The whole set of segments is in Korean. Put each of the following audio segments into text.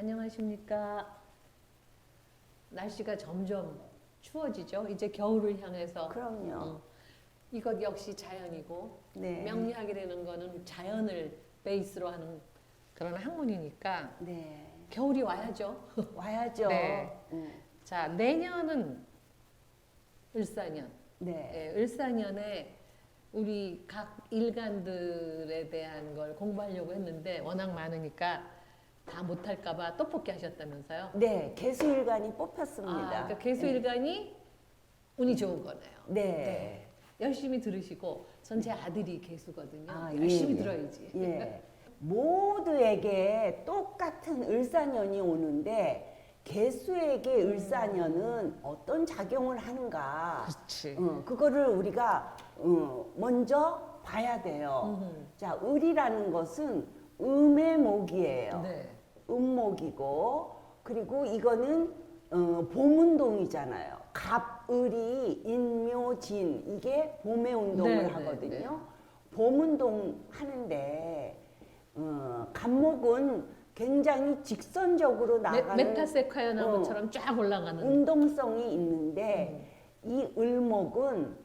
안녕하십니까. 날씨가 점점 추워지죠. 이제 겨울을 향해서. 그럼요. 이것 역시 자연이고 네. 명리학이라는 거는 자연을 베이스로 하는 그런 학문이니까 네. 겨울이 와야죠. 와야죠. 네. 자, 내년은 을사년. 네. 예, 을사년에 우리 각 일간들에 대한 걸 공부하려고 했는데 워낙 많으니까 다 못할까봐 떡볶이 하셨다면서요? 네. 개수일간이 뽑혔습니다. 그러니까 개수일간이 운이 좋은 거네요. 네. 열심히 들으시고 전 제 아들이 개수거든요. 아, 열심히 예, 예. 들어야지. 예. 모두에게 똑같은 을사년이 오는데 개수에게 을사년은 어떤 작용을 하는가? 그렇지. 그거를 우리가 먼저 봐야 돼요. 자, 을이라는 것은 음의 목이에요. 네. 음목이고, 그리고 이거는 봄운동이잖아요. 갑을이 인묘진, 이게 봄의 운동을 네, 네, 하거든요. 봄운동 하는데 갑목은 굉장히 직선적으로 나가는 메타세콰이어 나무처럼 쫙 올라가는. 운동성이 있는데 이 을목은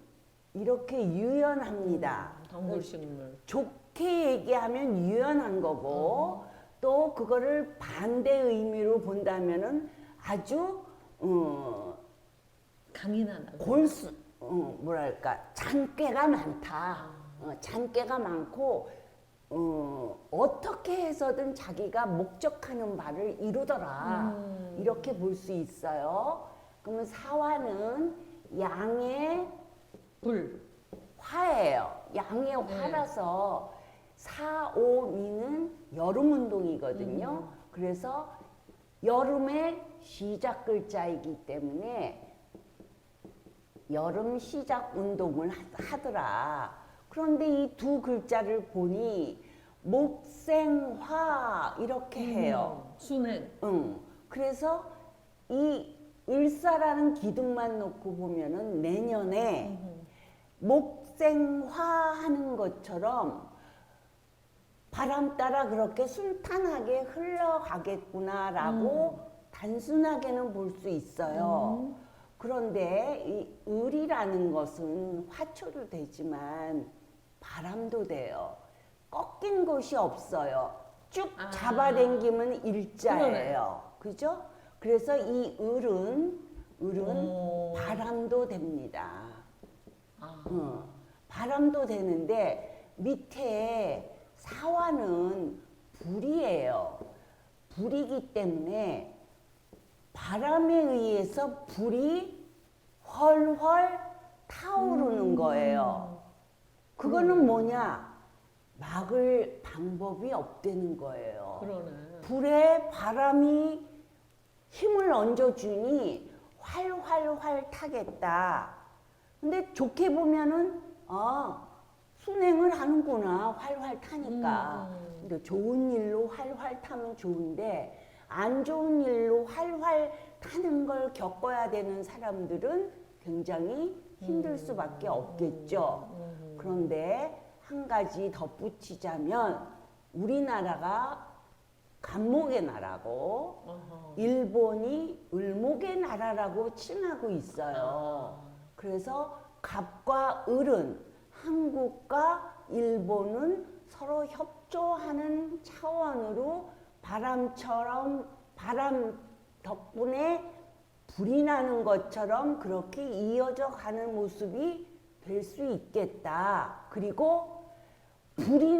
이렇게 유연합니다. 덩굴식물. 좋게 얘기하면 유연한 거고 또 그거를 반대 의미로 본다면은 아주 강인하다. 골수 뭐랄까 잔꾀가 많다. 잔꾀가 많고 어떻게 해서든 자기가 목적하는 바를 이루더라. 이렇게 볼 수 있어요. 그러면 사화는 양의 불. 화예요. 양의 화라서 사오미는 여름 운동이거든요. 그래서 여름의 시작 글자이기 때문에 여름 시작 운동을 하더라. 그런데 이 두 글자를 보니 목생화 이렇게 해요. 순행. 그래서 이 을사라는 기둥만 놓고 보면은 내년에 목생화하는 것처럼 바람 따라 그렇게 순탄하게 흘러가겠구나라고 단순하게는 볼 수 있어요. 그런데 이 을이라는 것은 화초도 되지만 바람도 돼요. 꺾인 곳이 없어요. 쭉 잡아당기면 일자예요. 그죠? 그래서 이 을은 바람도 됩니다. 바람도 되는데 밑에 사화는 불이에요. 불이기 때문에 바람에 의해서 불이 훨훨 타오르는 거예요. 그거는 뭐냐? 막을 방법이 없다는 거예요. 그러네. 불에 바람이 힘을 얹어주니 활활활 타겠다. 근데 좋게 보면은 순행을 하는구나. 활활 타니까. 근데 좋은 일로 활활 타면 좋은데 안 좋은 일로 활활 타는 걸 겪어야 되는 사람들은 굉장히 힘들 수밖에 없겠죠. 그런데 한 가지 덧붙이자면 우리나라가 갑목의 나라고 일본이 을목의 나라라고 칭하고 있어요. 그래서 갑과 을은 한국과 일본은 서로 협조하는 차원으로 바람처럼 바람 덕분에 불이 나는 것처럼 그렇게 이어져 가는 모습이 될 수 있겠다. 그리고 불이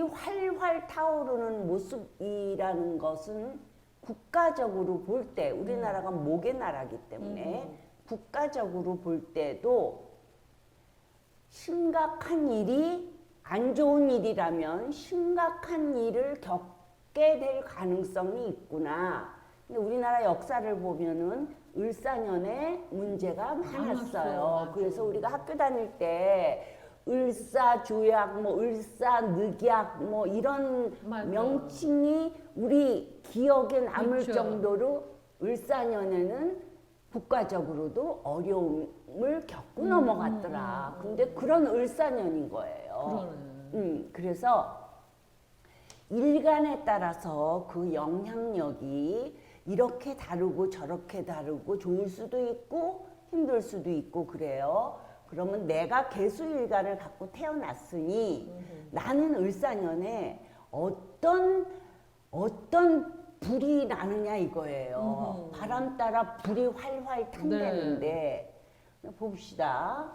활활 타오르는 모습이라는 것은 국가적으로 볼 때 우리나라가 목의 나라이기 때문에 국가적으로 볼 때도 심각한 일이 안 좋은 일이라면 심각한 일을 겪게 될 가능성이 있구나. 근데 우리나라 역사를 보면은 을사년에 문제가 많았어요. 그래서 우리가 학교 다닐 때 을사조약, 뭐 을사늑약, 뭐 이런 명칭이 우리 기억에 남을 그렇죠. 정도로 을사년에는 국가적으로도 어려움을 겪고 넘어갔더라. 근데 그런 을사년인 거예요. 그러네. 그래서 일간에 따라서 그 영향력이 이렇게 다르고 저렇게 다르고 좋을 수도 있고 힘들 수도 있고 그래요. 그러면 내가 개수일간을 갖고 태어났으니 나는 을사년에 어떤 불이 나느냐 이거예요. 바람 따라 불이 활활 탄다는데 봅시다.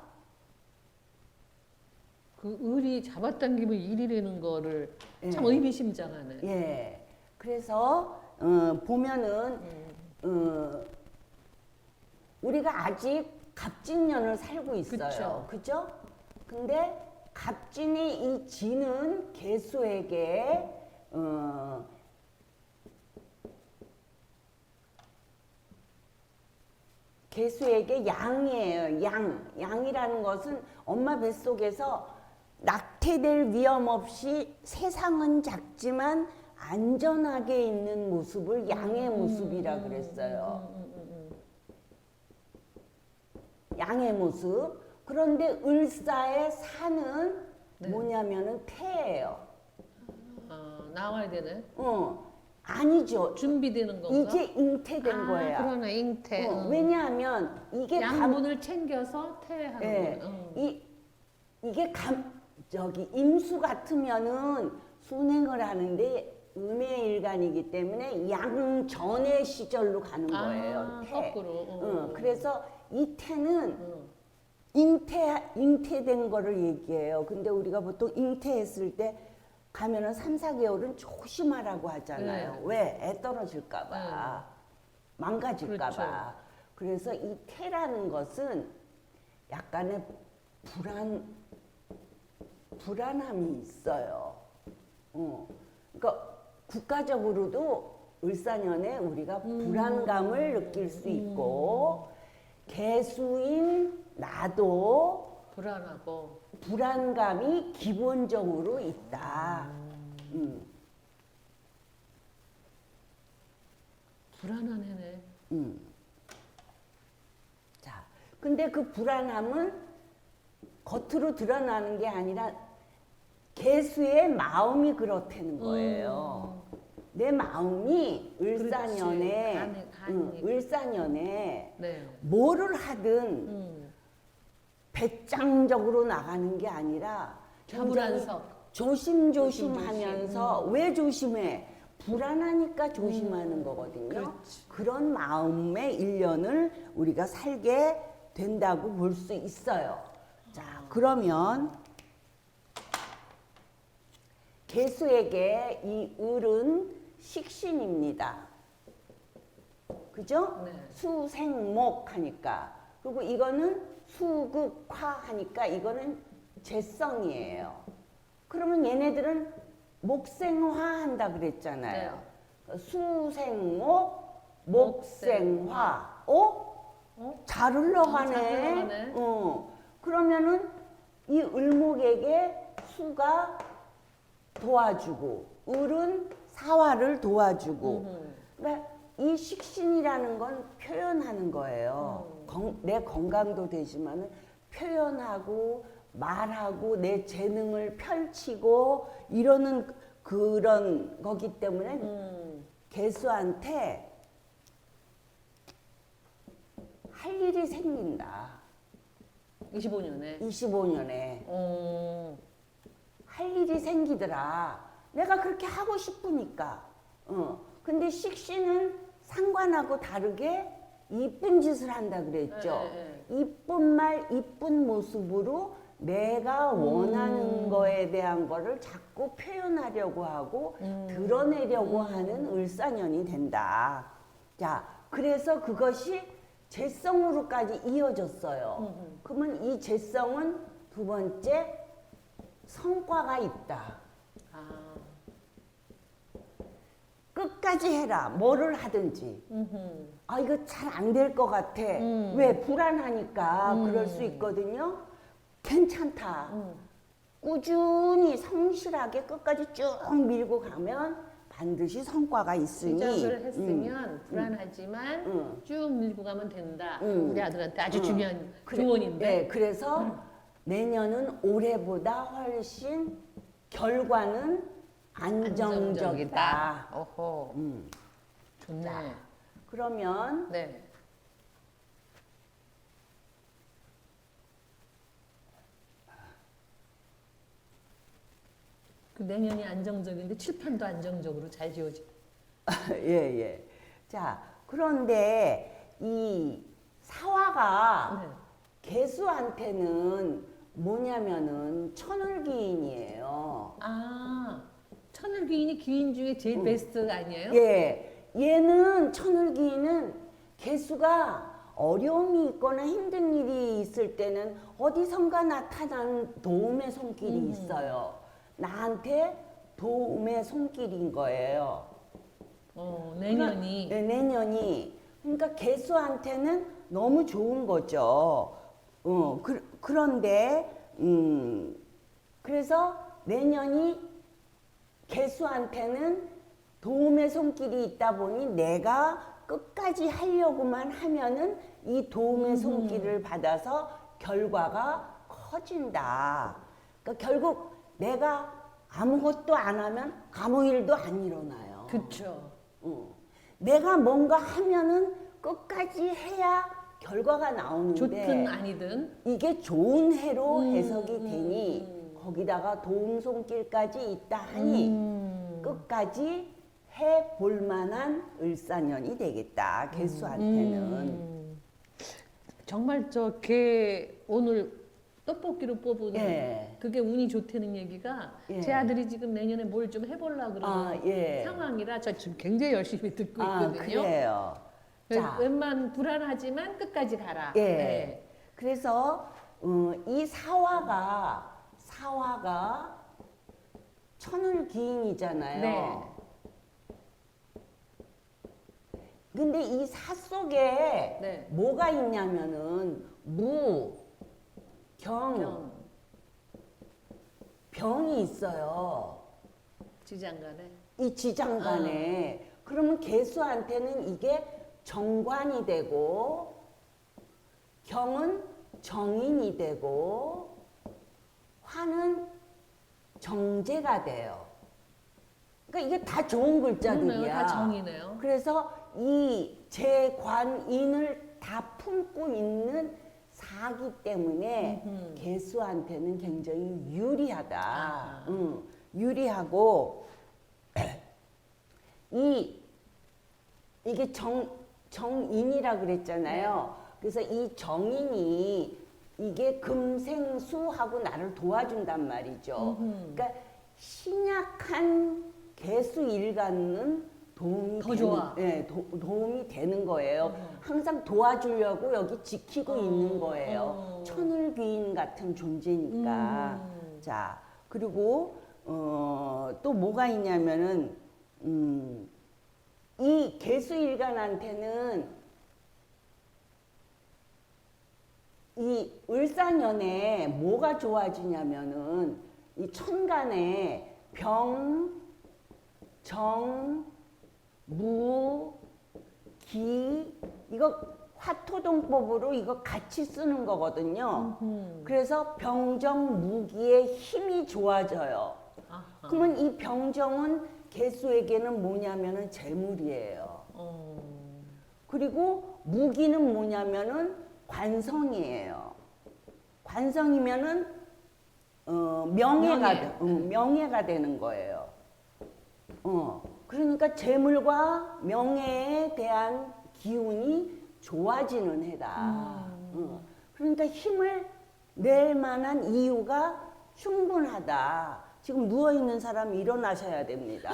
그 을이 잡아당기면 일이라는 거를 참 예. 의미심장하네. 예. 그래서 보면은 우리가 아직 갑진년을 살고 있어요. 그죠? 근데 갑진이 이 진은 개수에게 개수에게 양이에요. 양이라는 것은 엄마 뱃속에서 낙태될 위험 없이 세상은 작지만 안전하게 있는 모습을 양의 모습이라 그랬어요. 양의 모습. 그런데 을사의 사는 뭐냐면은 태예요. 나와야 되네. 아니죠. 준비되는 건가? 이제 잉태된 거예요. 그러네, 잉태. 왜냐하면 이게 양분을 챙겨서 태하는 예, 거야. 이게 저기 임수 같으면은 순행을 하는데 음의 일간이기 때문에 양전의 시절로 가는 거예요. 태. 거꾸로. 그래서 이 태는 잉태된 거를 얘기해요. 근데 우리가 보통 잉태했을 때 가면은 3, 4개월은 조심하라고 하잖아요. 네. 왜? 애 떨어질까봐. 망가질까봐. 그래서 이 태라는 것은 약간의 불안함이 있어요. 그러니까 국가적으로도 을사년에 우리가 불안감을 느낄 수 있고 개수인 나도 불안하고 불안감이 기본적으로 있다. 불안한 애네. 자, 근데 그 불안함은 겉으로 드러나는 게 아니라 개수의 마음이 그렇다는 거예요. 내 마음이 을사년에 을사년에 네. 뭐를 하든 배짱적으로 나가는 게 아니라 불안석. 조심조심하면서 왜 조심해? 불안하니까 조심하는 거거든요. 그렇지. 그런 마음의 일년을 우리가 살게 된다고 볼 수 있어요. 자, 그러면 개수에게 이 을은 식신입니다. 그죠? 네. 수생목 하니까. 그리고 이거는 수극화 하니까 이거는 재성이에요. 그러면 얘네들은 목생화 한다 그랬잖아요. 수생목, 목생화. 잘 흘러가네. 잘 흘러가네. 그러면은 이 을목에게 수가 도와주고 을은 사화를 도와주고 그러니까 이 식신이라는 건 표현하는 거예요. 내 건강도 되지만은 표현하고 말하고 내 재능을 펼치고 이러는 그런 거기 때문에 개수한테 할 일이 생긴다. 25년에. 25년에 할 일이 생기더라. 내가 그렇게 하고 싶으니까. 근데 식신은 상관하고 다르게 이쁜 짓을 한다 그랬죠. 이쁜 말, 이쁜 모습으로 내가 원하는 거에 대한 거를 자꾸 표현하려고 하고 드러내려고 하는 을사년이 된다. 자, 그래서 그것이 재성으로까지 이어졌어요. 그러면 이 재성은 두 번째 성과가 있다. 끝까지 해라. 뭐를 하든지. 아, 이거 잘 안 될 것 같아. 왜? 불안하니까 그럴 수 있거든요. 괜찮다. 꾸준히 성실하게 끝까지 쭉 밀고 가면 반드시 성과가 있으니. 시작을 했으면 불안하지만 쭉 밀고 가면 된다. 우리 아들한테 아주 중요한 조언인데. 네, 그래서 내년은 올해보다 훨씬 결과는 안정적이다. 어허. 좋네. 자, 그러면 네. 그 내년이 안정적인데 칠판도 안정적으로 잘 지어지. 예, 예. 자, 그런데 이 사화가 네. 개수한테는 뭐냐면은 천을기인이에요. 아, 천을귀인이 귀인 중에 제일 베스트 아니에요? 예, 얘는 천을기인은 개수가 어려움이 있거나 힘든 일이 있을 때는 어디선가 나타난 도움의 손길이 있어요. 나한테 도움의 손길인 거예요. 내년이. 네, 내년이. 그러니까 개수한테는 너무 좋은 거죠. 그런데, 그래서 내년이 개수한테는 도움의 손길이 있다 보니 내가 끝까지 하려고만 하면은 이 도움의 손길을 받아서 결과가 커진다. 그러니까 결국 내가 아무것도 안 하면 아무 일도 안 일어나요. 그쵸. 내가 뭔가 하면은 끝까지 해야 결과가 나오는데 좋든 아니든. 이게 좋은 해로 해석이 되니 거기다가 도움 손길까지 있다 하니 끝까지 해 볼 만한 을사년이 되겠다. 개수한테는. 정말 저 개 오늘 떡볶이로 뽑은 예. 그게 운이 좋다는 얘기가 예. 제 아들이 지금 내년에 뭘 좀 해보려고 그러는 아, 예. 상황이라 저 지금 굉장히 열심히 듣고 아, 있거든요. 그래요. 자, 웬만 불안하지만 끝까지 가라. 예. 네. 그래서 이 사화가 천을기인이잖아요. 네. 근데 이 사 속에 네. 뭐가 있냐면은 무, 병, 병이 있어요. 지장간에. 이 지장간에. 그러면 개수한테는 이게 정관이 되고 경은 정인이 되고 화는 정제가 돼요. 그러니까 이게 다 좋은 글자들이야. 그러네요. 다 정이네요. 그래서 이 재관인을 다 품고 있는 사기 때문에 개수한테는 굉장히 유리하다. 아하. 유리하고 이게 정인이라 그랬잖아요. 그래서 이 정인이 이게 금생수하고 나를 도와준단 말이죠. 그러니까 신약한 개수 일간은 도움이 더 좋아. 네, 도움이 되는 거예요. 항상 도와주려고 여기 지키고 있는 거예요. 천을귀인 같은 존재니까. 자, 그리고 또 뭐가 있냐면은 이 개수일간한테는 이 을사년에 뭐가 좋아지냐면은 이 천간에 병, 정, 무, 기 이거 화토동법으로 이거 같이 쓰는 거거든요. 그래서 병정 무기의 힘이 좋아져요. 아하. 그러면 이 병정은 개수에게는 뭐냐면은 재물이에요. 그리고 무기는 뭐냐면은 관성이에요. 관성이면은 명예가 되는 거예요. 그러니까 재물과 명예에 대한 기운이 좋아지는 해다. 그러니까 힘을 낼 만한 이유가 충분하다. 지금 누워 있는 사람이 일어나셔야 됩니다.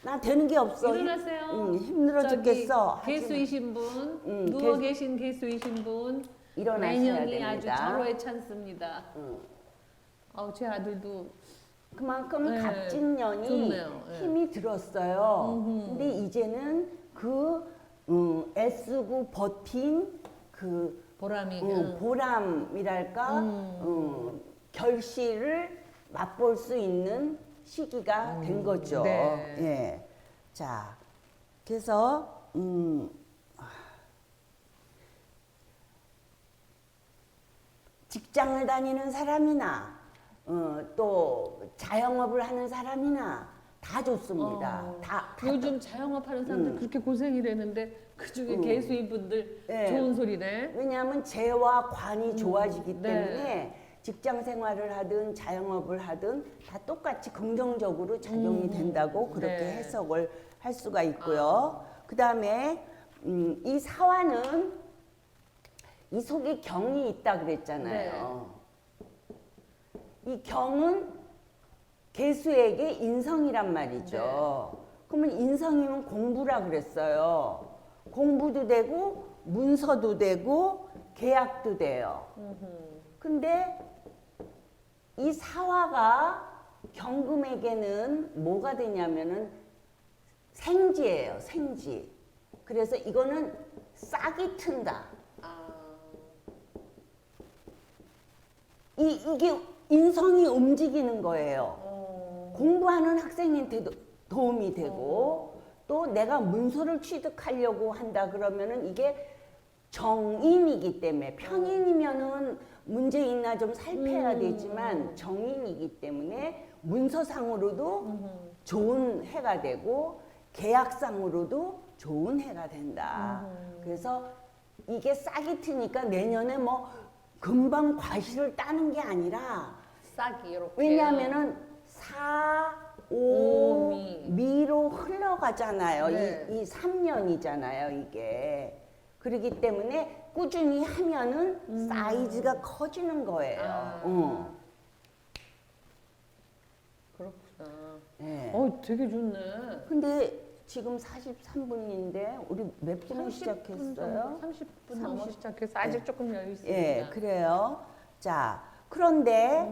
나 되는 게 없어. 일어나세요. 힘들어 저기 죽겠어. 개수이신 분, 누워 개수- 계신 개수이신 분, 일어나셔야 내년이 됩니다. 아주 절호의 찬스입니다. 제 아들도 그만큼 네, 갑진년이 좋네요. 네. 힘이 들었어요. 근데 이제는 그 애쓰고 버틴 그 보람이 보람이랄까 결실을 맛볼 수 있는 시기가 된 거죠. 네. 예. 자, 그래서 직장을 다니는 사람이나 또 자영업을 하는 사람이나 다 좋습니다. 다 요즘 자영업 하는 사람들 그렇게 고생이 되는데 그 중에 개수인분들 네. 좋은 소리네. 왜냐하면 재와 관이 좋아지기 네. 때문에 직장 생활을 하든 자영업을 하든 다 똑같이 긍정적으로 작용이 된다고 그렇게 네. 해석을 할 수가 있고요. 그 다음에 이 사화는 이 속에 경이 있다 그랬잖아요. 이 경은 개수에게 인성이란 말이죠. 그러면 인성이면 공부라 그랬어요. 공부도 되고 문서도 되고 계약도 돼요. 근데 이 사화가 경금에게는 뭐가 되냐면은 생지예요, 생지. 그래서 이거는 싹이 튼다. 이게 인성이 움직이는 거예요. 공부하는 학생한테도 도움이 되고 또 내가 문서를 취득하려고 한다 그러면은 이게 정인이기 때문에 평인이면은 문제 있나 좀 살펴야 되지만 정인이기 때문에 문서상으로도 좋은 해가 되고 계약상으로도 좋은 해가 된다. 그래서 이게 싹이 트니까 내년에 뭐 금방 과실을 따는 게 아니라 싹이 이렇게. 왜냐하면은 사, 오, 미. 미로 흘러가잖아요. 네. 이 3년이잖아요, 이게. 그렇기 때문에 꾸준히 하면은 사이즈가 커지는 거예요. 그렇구나. 네. 되게 좋네. 근데 지금 43분인데 우리 몇 분에 시작했어요? 30분 넘어 시작해서 아직 조금 여유 있습니다. 예, 그래요. 자, 그런데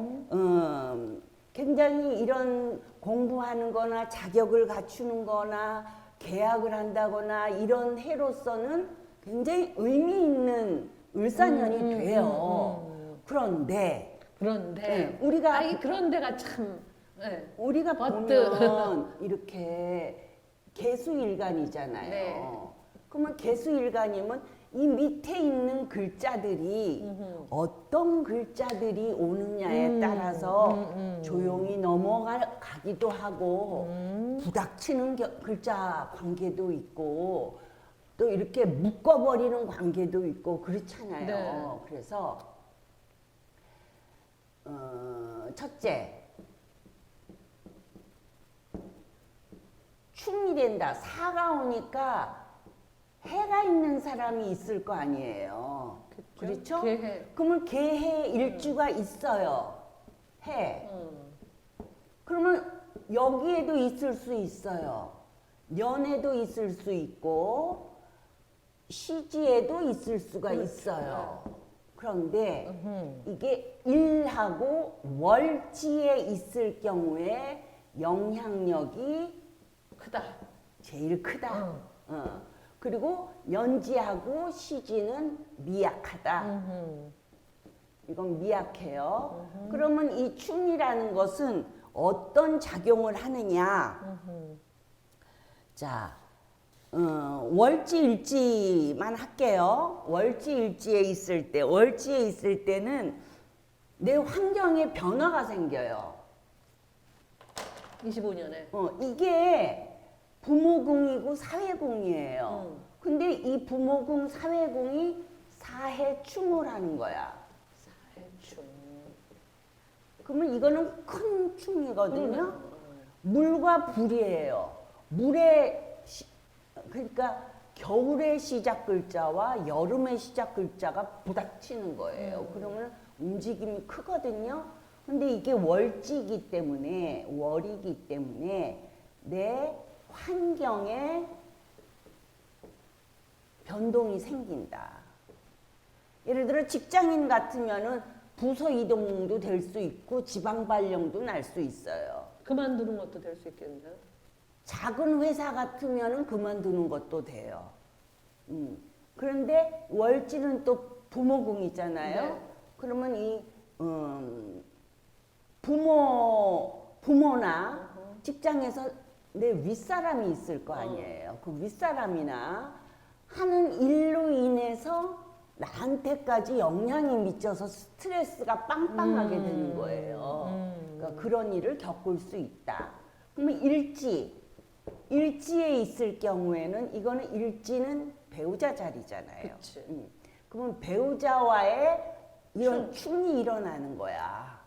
굉장히 이런 공부하는 거나 자격을 갖추는 거나 계약을 한다거나 이런 해로서는 굉장히 의미 있는 을사년이 돼요. 그런데 그런데 우리가 그런 데가 참 우리가 버트. 보면 이렇게 개수일간이잖아요. 네. 그러면 개수일간이면 이 밑에 있는 글자들이 어떤 글자들이 오느냐에 따라서 조용히 넘어가기도 하고 부닥치는 글자 관계도 있고 또 이렇게 묶어버리는 관계도 있고 그렇잖아요. 네. 그래서 첫째 충이 된다. 사가 오니까 해가 있는 사람이 있을 거 아니에요. 그렇죠? 개해. 그러면 개해 일주가 있어요. 해. 그러면 여기에도 있을 수 있어요. 년에도 있을 수 있고 시지에도 있을 수가 있어요. 그런데 이게 일하고 월지에 있을 경우에 영향력이 크다. 제일 크다. 그리고 연지하고 시지는 미약하다. 이건 미약해요. 그러면 이 충이라는 것은 어떤 작용을 하느냐? 자, 월지일지만 할게요. 월지일지에 있을 때는 내 환경에 변화가 생겨요. 25년에. 이게 부모궁이고 사회궁이에요. 근데 이 부모궁 사회궁이 사해충을 하는 거야. 사해충. 그러면 이거는 큰 충이거든요. 물과 불이에요. 그러니까 겨울의 시작 글자와 여름의 시작 글자가 부닥치는 거예요. 그러면 움직임이 크거든요. 근데 이게 월지이기 때문에 월이기 때문에 내 환경에 변동이 생긴다. 예를 들어 직장인 같으면은 부서 이동도 될 수 있고 지방 발령도 날 수 있어요. 그만두는 것도 될 수 있겠네요. 작은 회사 같으면은 그만두는 것도 돼요. 그런데 월지는 또 부모궁이잖아요. 네. 그러면 이 부모나 직장에서 내 윗사람이 있을 거 아니에요. 그 윗사람이나 하는 일로 인해서 나한테까지 영향이 미쳐서 스트레스가 빵빵하게 되는 거예요. 그런 일을 겪을 수 있다. 그러면 일지에 있을 경우에는 이거는 일지는 배우자 자리잖아요. 그치. 그러면 배우자와의 이런 충이 일어나는 거야.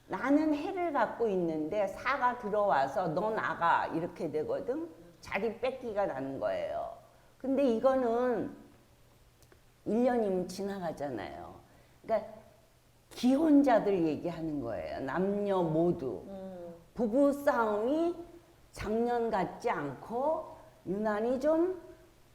나는 해를 갖고 있는데 사가 들어와서 너 나가 이렇게 되거든. 자리 뺏기가 나는 거예요. 근데 이거는 1년이면 지나가잖아요. 그러니까 기혼자들 얘기하는 거예요. 남녀 모두. 부부 싸움이 작년 같지 않고 유난히 좀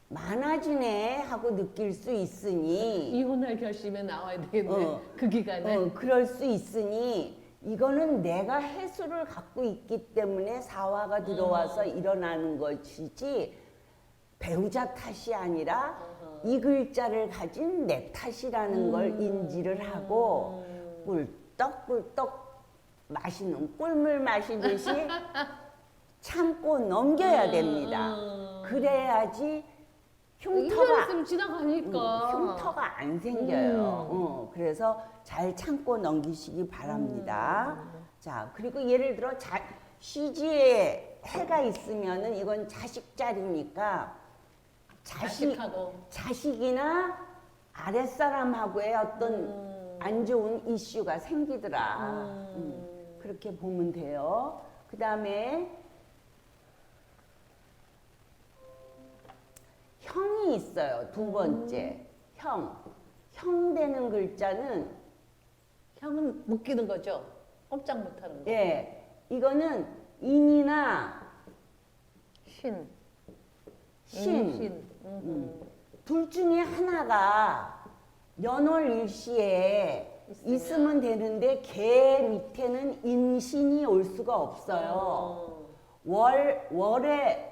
많아지네 하고 느낄 수 있으니 이혼할 결심에 나와야 되겠네. 그 기간에. 그럴 수 있으니 이거는 내가 해수를 갖고 있기 때문에 사화가 들어와서 일어나는 것이지 배우자 탓이 아니라 이 글자를 가진 내 탓이라는 걸 인지를 하고 꿀떡꿀떡 마시는 꿀물 마시듯이 참고 넘겨야 됩니다. 그래야지 흉터가 있으면 지나가니까. 흉터가 안 생겨요. 그래서 잘 참고 넘기시기 바랍니다. 자, 그리고 예를 들어 시지에 해가 있으면은 이건 자식 자리니까 자식이나 아랫사람하고의 어떤 안 좋은 이슈가 생기더라. 그렇게 보면 돼요. 그 다음에 형이 있어요. 두 번째. 형 되는 글자는 형은 묶이는 거죠. 꼼짝 못하는 거. 예, 이거는 인이나 신. 신. 둘 중에 하나가 연월일시에 있으면 되는데 개 밑에는 인신이 올 수가 없어요. 월에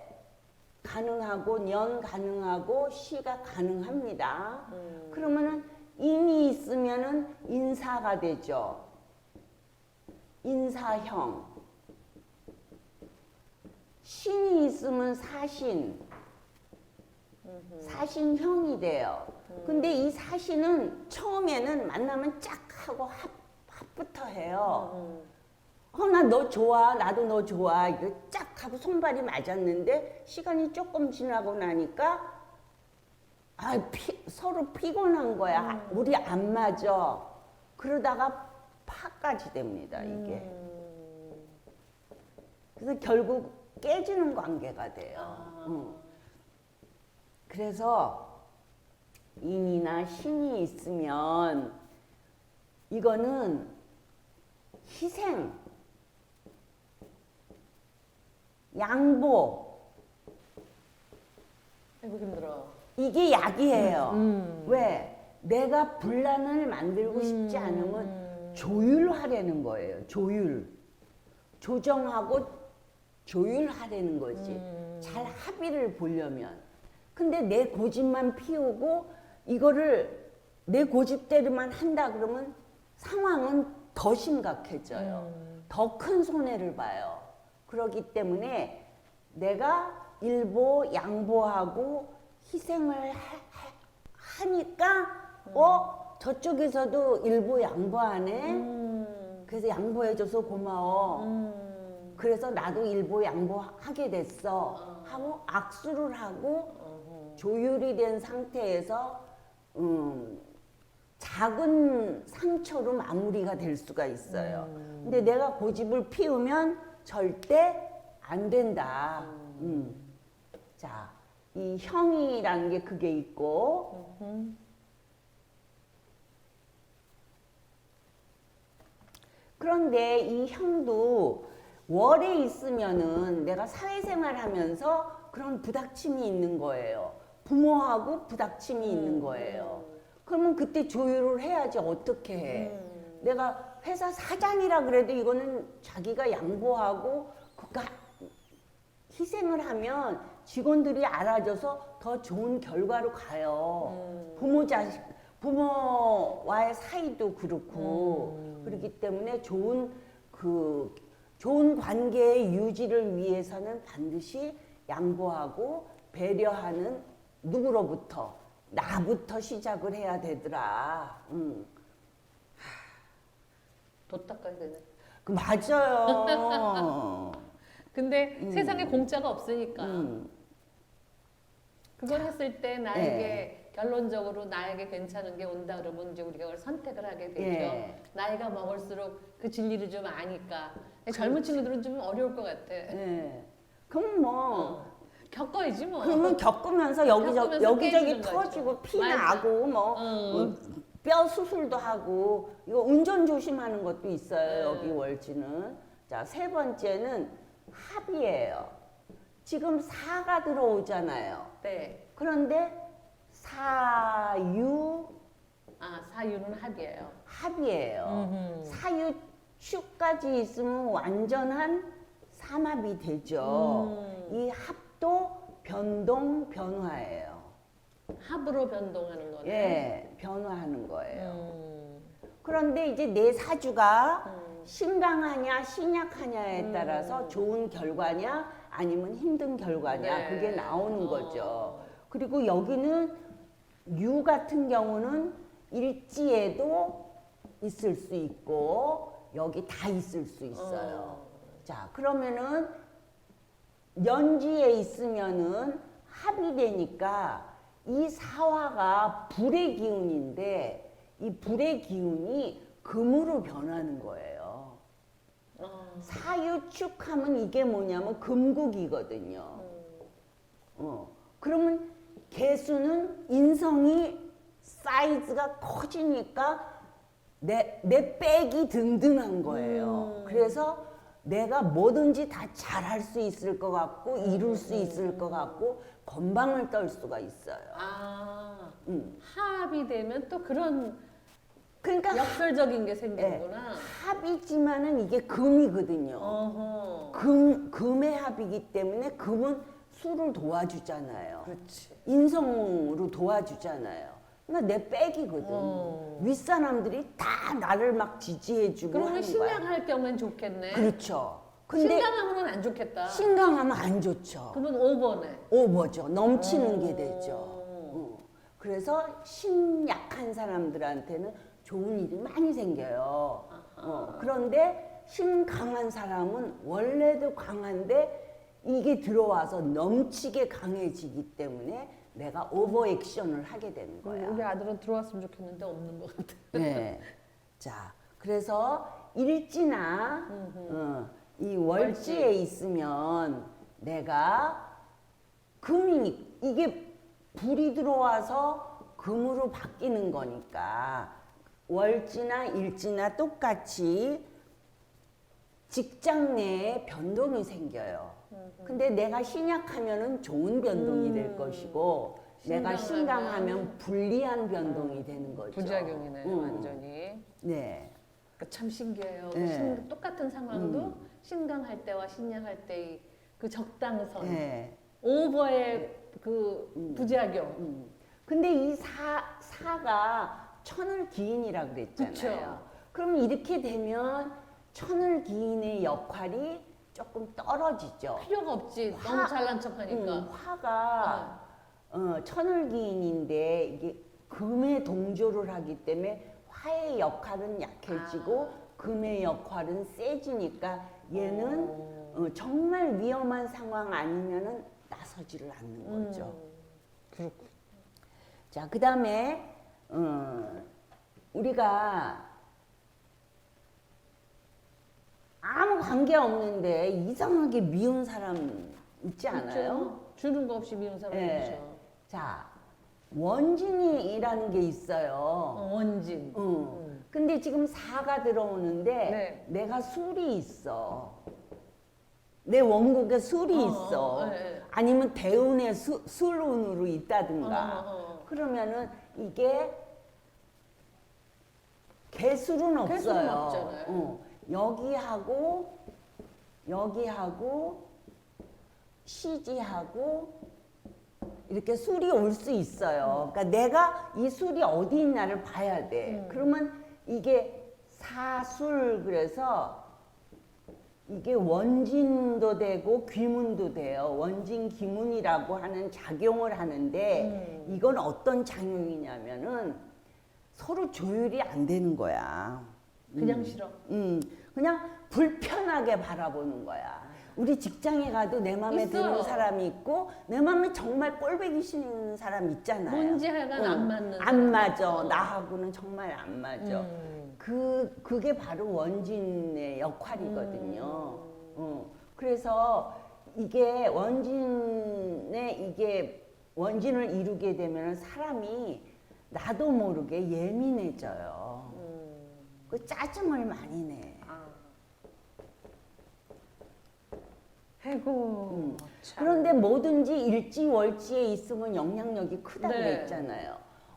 가능하고 년 가능하고 시가 가능합니다. 그러면은 인이 있으면은 인사가 되죠. 인사형. 신이 있으면 사신형이 돼요. 근데 이 사신은 처음에는 만나면 짝 하고 합부터 해요. 나 너 좋아, 나도 너 좋아. 이거 짝 하고 손발이 맞았는데 시간이 조금 지나고 나니까 서로 피곤한 거야. 우리 안 맞아. 그러다가 파까지 됩니다, 이게. 그래서 결국 깨지는 관계가 돼요. 그래서 인이나 신이 있으면 이거는 희생, 양보, 아이고 힘들어. 이게 약이에요. 왜? 내가 분란을 만들고 싶지 않으면 조율하려는 거예요. 조정하고 조율하려는 거지. 잘 합의를 보려면. 근데 내 고집만 피우고 이거를 내 고집대로만 한다 그러면 상황은 더 심각해져요. 더 큰 손해를 봐요. 그렇기 때문에 내가 일보 양보하고 희생을 하니까 저쪽에서도 일보 양보하네. 그래서 양보해줘서 고마워. 그래서 나도 일보 양보하게 됐어. 하고 악수를 하고 조율이 된 상태에서 작은 상처로 마무리가 될 수가 있어요. 근데 내가 고집을 피우면 절대 안 된다. 자, 이 형이라는 게 그게 있고, 그런데 이 형도 월에 있으면은 내가 사회생활 하면서 그런 부닥침이 있는 거예요. 부모하고 부닥침이 있는 거예요. 그러면 그때 조율을 해야지 어떻게 해. 내가 회사 사장이라 그래도 이거는 자기가 양보하고 희생을 하면 직원들이 알아줘서 더 좋은 결과로 가요. 부모와의 사이도 그렇고 그렇기 때문에 좋은 관계의 유지를 위해서는 반드시 양보하고 배려하는 누구로부터 나부터 시작을 해야 되더라. 도 닦아야 되네. 맞아요. 근데 세상에 공짜가 없으니까 그걸 했을 때 나에게 결론적으로 나에게 괜찮은 게 온다 그러면 이제 우리가 그걸 선택을 하게 되죠. 예. 나이가 먹을수록 그 진리를 좀 아니까. 젊은 친구들은 좀 어려울 것 같아. 예. 그럼 뭐 겪어야지 뭐. 그러면 겪으면서 겪으면서 여기저기 깨지는 터지고 거죠. 피 맞아. 나고 뭐 뼈 수술도 하고 이거 운전 조심하는 것도 있어요. 여기 월지는. 자, 세 번째는 합이에요. 지금 사가 들어오잖아요. 네. 그런데 사유 사유는 합이에요. 합이에요. 사유 축까지 있으면 완전한 삼합이 되죠. 이 합도 변동 변화예요. 합으로 변동하는 거네. 예, 변화하는 거예요. 그런데 이제 내 사주가 신강하냐 신약하냐에 따라서 좋은 결과냐 아니면 힘든 결과냐 네. 그게 나오는 거죠. 그리고 여기는 유 같은 경우는 일지에도 있을 수 있고 여기 다 있을 수 있어요. 자, 그러면은 연지에 있으면은 합이 되니까 이 사화가 불의 기운인데 이 불의 기운이 금으로 변하는 거예요. 사유축하면 이게 뭐냐면 금국이거든요. 그러면 개수는 인성이 사이즈가 커지니까 내 백이 든든한 거예요. 그래서 내가 뭐든지 다 잘할 수 있을 것 같고 이룰 수 있을 것 같고 건방을 떨 수가 있어요. 합이 되면 또 그런 그러니까 역설적인 게 생기는구나. 합이지만은 이게 금이거든요. 어허. 금의 합이기 때문에 금은 수를 도와주잖아요. 그렇지. 인성으로 도와주잖아요. 그러니까 내 백이거든. 윗사람들이 다 나를 막 지지해주고 그러면 하는 거야. 신강할 경우엔 좋겠네. 그렇죠. 근데 신강하면 안 좋겠다. 신강하면 안 좋죠. 그러면 5번에. 오버죠. 넘치는 게 되죠. 그래서 신 약한 사람들한테는 좋은 일이 많이 생겨요. 그런데 신 강한 사람은 원래도 강한데 이게 들어와서 넘치게 강해지기 때문에 내가 오버 액션을 하게 되는 거야. 우리 아들은 들어왔으면 좋겠는데 없는 것 같아. 네. 자, 그래서 일지나 이 월지에 있으면 내가 금이 이게 불이 들어와서 금으로 바뀌는 거니까 월지나 일지나 똑같이 직장 내에 변동이 생겨요. 근데 내가 신약하면은 좋은 변동이 될 것이고 내가 신강하면 불리한 변동이 되는 거죠. 부작용이네 완전히. 네. 그러니까 참 신기해요. 네. 똑같은 상황도 신강할 때와 신약할 때의 그 적당선, 네. 오버의 그 부작용. 근데 이 사가 천을 기인이라고 그랬잖아요. 그쵸. 그럼 이렇게 되면 천을 기인의 역할이 조금 떨어지죠. 필요가 없지. 너무 잘난 척하니까. 화가 천을 기인인데 이게 금의 동조를 하기 때문에 화의 역할은 약해지고 금의 역할은 세지니까 얘는 정말 위험한 상황 아니면은 나서지를 않는 거죠. 그렇군. 자, 그 다음에 우리가 아무 관계 없는데 이상하게 미운 사람 있지 않아요? 그렇죠. 주는 거 없이 미운 사람 네. 있죠. 자, 원진이라는 게 있어요. 원진. 근데 지금 사가 들어오는데 네. 내가 술이 있어. 내 원국에 술이 있어. 네. 아니면 대운에 술운으로 있다든가. 그러면은 그러면은 이게 개술은 없어요. 개술은 없잖아요. 여기하고 시지하고 이렇게 술이 올 수 있어요. 그러니까 내가 이 술이 어디 있나를 봐야 돼. 그러면 이게 사술 그래서 이게 원진도 되고 귀문도 돼요. 원진 귀문이라고 하는 작용을 하는데 이건 어떤 작용이냐면은 서로 조율이 안 되는 거야. 그냥 싫어. 그냥 불편하게 바라보는 거야. 우리 직장에 가도 내 마음에 있어요. 드는 사람이 있고 내 마음에 정말 꼴보기 싫은 사람 있잖아요. 뭔지 하여간 안 맞는 안 사람. 맞아. 나하고는 정말 안 맞아. 음. 그게 바로 원진의 역할이거든요. 그래서 이게 원진을 이루게 되면 사람이 나도 모르게 예민해져요. 그 짜증을 많이 내. 아이고. 참. 그런데 뭐든지 일지월지에 있으면 영향력이 크다고 네. 했잖아요.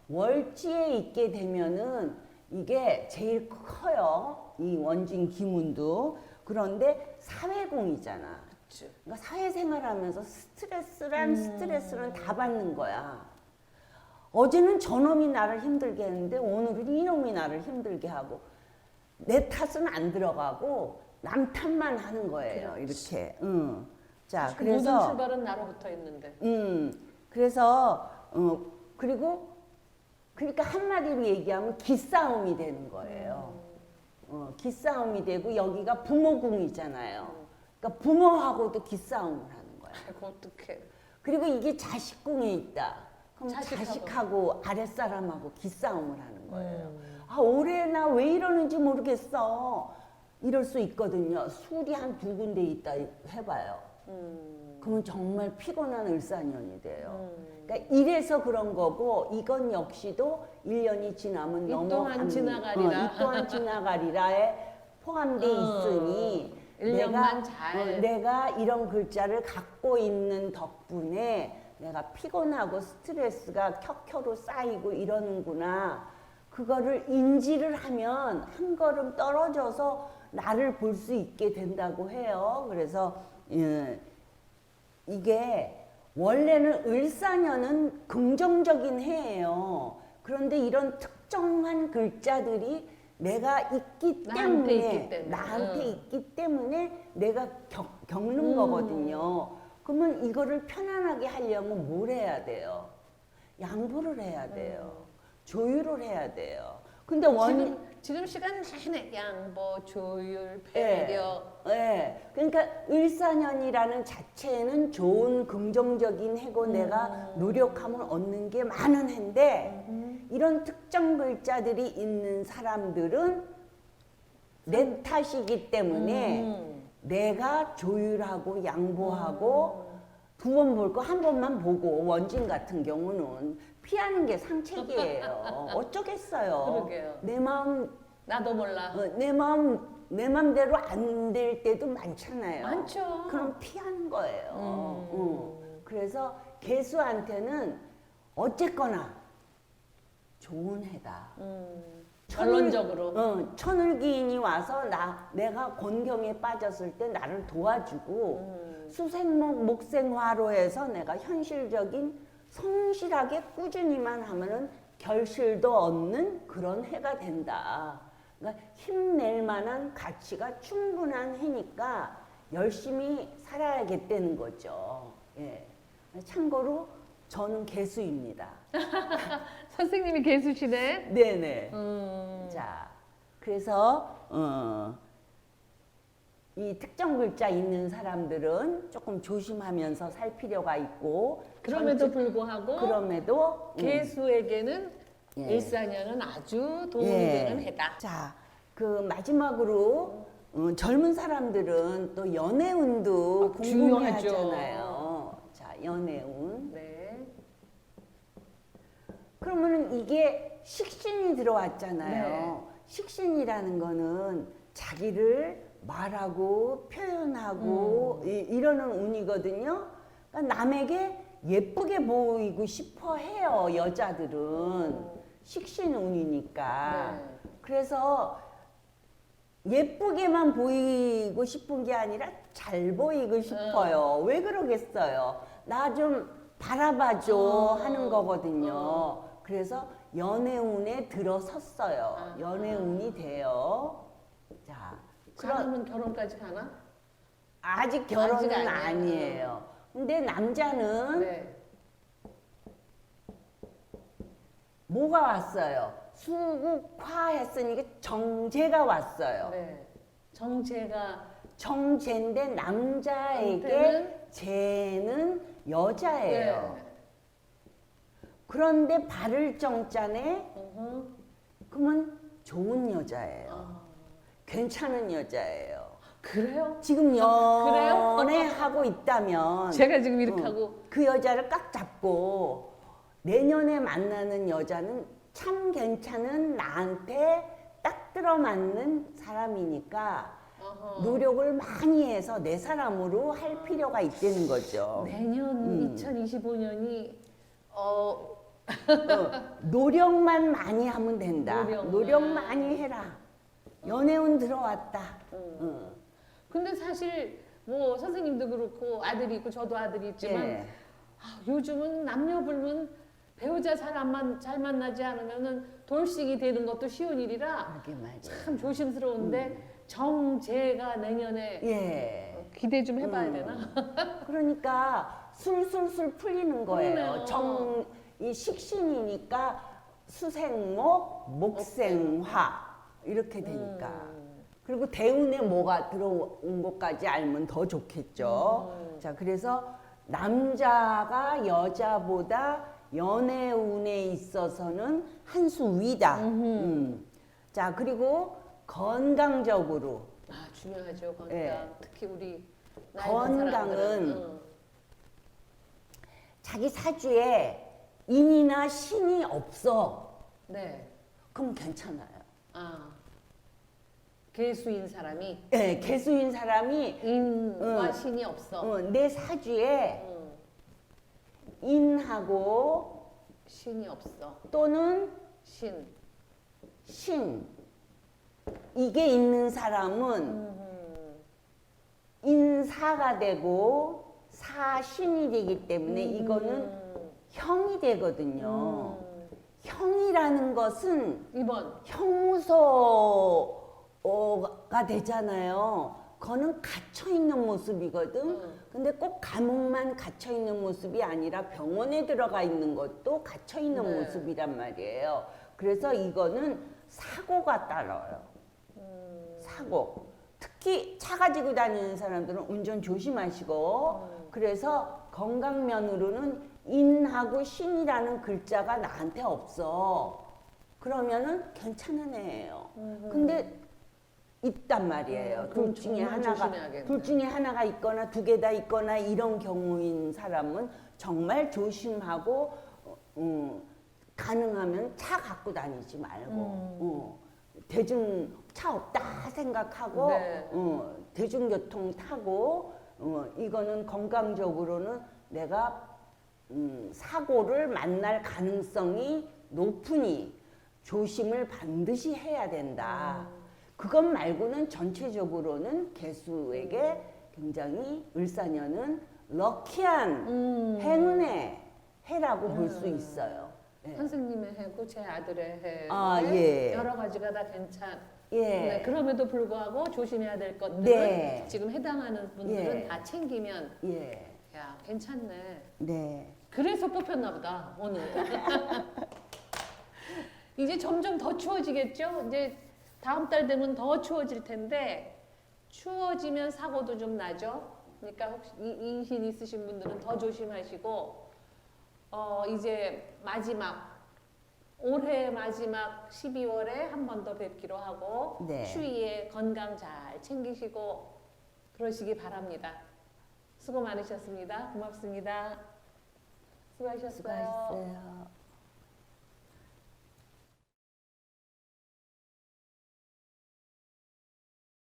월지에 있게 되면은 이게 제일 커요. 이 원진 기문도. 그런데 사회공이잖아. 그치. 그러니까 사회생활하면서 스트레스는 다 받는 거야. 어제는 저놈이 나를 힘들게 했는데 오늘은 이놈이 나를 힘들게 하고 내 탓은 안 들어가고 남 탓만 하는 거예요. 그렇지. 이렇게. 자, 모든 그래서 출발은 나로부터 했는데. 그래서 그리고 그러니까 한마디로 얘기하면 기싸움이 되는 거예요. 기싸움이 되고 여기가 부모궁이잖아요. 그러니까 부모하고도 기싸움을 하는 거야. 아이고 어떡해. 그리고 이게 자식궁에 있다. 그럼 자식하고. 자식하고 아랫사람하고 기싸움을 하는 거예요. 아, 올해 나 왜 이러는지 모르겠어. 이럴 수 있거든요. 술이 한 두 군데 있다 해봐요. 그러면 정말 피곤한 을사년이 돼요. 그러니까 이래서 그런 거고 이건 역시도 1년이 지나면 이 또한 지나가리라. 이 또한 지나가리라에 포함돼 있으니 1년만 잘. 내가 이런 글자를 갖고 있는 덕분에 내가 피곤하고 스트레스가 켜켜로 쌓이고 이러는구나. 그거를 인지를 하면 한 걸음 떨어져서 나를 볼 수 있게 된다고 해요. 그래서 이게 원래는 을사년은 긍정적인 해예요. 그런데 이런 특정한 글자들이 내가 있기 나한테 때문에 있기 때문에. 나한테 있기 때문에 내가 겪는 거거든요. 그러면 이거를 편안하게 하려면 뭘 해야 돼요? 양보를 해야 돼요. 조율을 해야 돼요. 근데 지금 시간 내내 양보, 조율, 배려. 예. 그러니까 을사년이라는 자체는 좋은 긍정적인 해고 내가 노력하면 얻는 게 많은 해인데 이런 특정 글자들이 있는 사람들은 내 탓이기 때문에 내가 조율하고 양보하고 두 번 볼 거 한 번만 보고 원진 같은 경우는 피하는 게 상책이에요. 어쩌겠어요. 그러게요. 내 마음 나도 몰라. 내 맘대로 안 될 때도 많잖아요. 많죠. 그럼 피하는 거예요. 그래서 개수한테는 어쨌거나 좋은 해다. 결론적으로. 천을기인이 와서 내가 곤경에 빠졌을 때 나를 도와주고 수생목 목생화로 해서 내가 현실적인 성실하게 꾸준히만 하면은 결실도 얻는 그런 해가 된다. 그러니까 힘낼 만한 가치가 충분한 해니까 열심히 살아야겠다는 거죠. 예. 참고로 저는 개수입니다. 선생님이 개수시네. 네네. 자, 그래서 이 특정 글자 있는 사람들은 조금 조심하면서 살 필요가 있고 그럼에도 불구하고 그럼에도 개수에게는 예. 일사년은 아주 도움이 예. 되는 해다. 자, 그 마지막으로 젊은 사람들은 또 연애운도 중요하죠. 궁금해하잖아요. 자, 연애운. 네. 그러면 이게 식신이 들어왔잖아요. 네. 식신이라는 거는 자기를 말하고 표현하고 이러는 운이거든요. 그러니까 남에게 예쁘게 보이고 싶어 해요. 여자들은 식신 운이니까. 네. 그래서 예쁘게만 보이고 싶은 게 아니라 잘 보이고 싶어요. 왜 그러겠어요? 나 좀 바라봐줘 하는 거거든요. 그래서 연애운에 들어섰어요. 연애운이 돼요. 자, 그러면 결혼까지 가나? 아직 결혼은 아직 아니에요. 근데 남자는 네. 뭐가 왔어요? 수국화 했으니까 정제가 왔어요. 네. 정제가 정제인데 남자에게 형태는? 제는 여자예요. 네. 그런데 발을 정자네? 어허. 그러면 좋은 여자예요. 아, 괜찮은 여자예요. 그래요? 지금 그래요? 연애하고 있다면 제가 지금 이렇게 하고 그 여자를 꽉 잡고 내년에 만나는 여자는 참 괜찮은 나한테 딱 들어맞는 사람이니까 어허. 노력을 많이 해서 내 사람으로 할 필요가 있다는 거죠. 내년 2025년이 노력만 많이 하면 된다. 노력만. 노력 많이 해라. 연애운 들어왔다. 근데 사실 뭐 선생님도 그렇고 아들이 있고 저도 아들이 있지만 예. 요즘은 남녀 불문 배우자 잘 만나지 않으면은 돌싱이 되는 것도 쉬운 일이라 그러게 말이에요. 참 조심스러운데 정제가 내년에 예. 기대 좀 해봐야 되나? 그러니까 술술술 풀리는 거예요. 그러네요. 이 식신이니까 수생목, 목생화 이렇게 되니까. 그리고 대운에 뭐가 들어온 것까지 알면 더 좋겠죠. 자, 그래서 남자가 여자보다 연애운에 있어서는 한 수 위다. 자, 그리고 건강적으로 아 중요하죠 건강. 예. 특히 우리 나이 든 건강은 사람들은, 자기 사주에 인이나 신이 없어. 네. 그럼 괜찮아요. 아 개수인 사람이 예, 개수인 사람이 인과 신이 없어. 내 사주에 인하고 신이 없어. 또는 신. 신 이게 있는 사람은 인사가 되고 사신이 되기 때문에 이거는 형이 되거든요. 형이라는 것은 2번. 형무소가 되잖아요. 그거는 갇혀 있는 모습이거든. 근데 꼭 감옥만 갇혀 있는 모습이 아니라 병원에 들어가 있는 것도 갇혀 있는 네. 모습이란 말이에요. 그래서 이거는 사고가 따라요. 사고. 특히 차 가지고 다니는 사람들은 운전 조심하시고 그래서 건강면으로는 인하고 신이라는 글자가 나한테 없어. 그러면은 괜찮은 애예요. 근데 있단 말이에요. 그럼 정말 조심해야겠네. 둘 중에 하나가 있거나 두 개 다 있거나 이런 경우인 사람은 정말 조심하고 가능하면 차 갖고 다니지 말고 대중 차 없다 생각하고 네. 대중교통 타고 이거는 건강적으로는 내가 사고를 만날 가능성이 높으니 조심을 반드시 해야 된다. 그것 말고는 전체적으로는 개수에게 굉장히 을사년은 럭키한 행운의 해라고 볼 수 있어요. 예. 선생님의 해고 제 아들의 해. 아, 예. 여러 가지가 다 괜찮. 예. 네, 그럼에도 불구하고 조심해야 될 것들은 네. 지금 해당하는 분들은 예. 다 챙기면 예. 야 괜찮네. 네. 그래서 뽑혔나 보다 오늘. 이제 점점 더 추워지겠죠? 이제 다음 달 되면 더 추워질 텐데 추워지면 사고도 좀 나죠. 그러니까 혹시 인신 있으신 분들은 더 조심하시고 이제 올해 마지막 12월에 한 번 더 뵙기로 하고 네. 추위에 건강 잘 챙기시고 그러시기 바랍니다. 수고 많으셨습니다. 고맙습니다. 수고하셨어요. 수고하셨어요.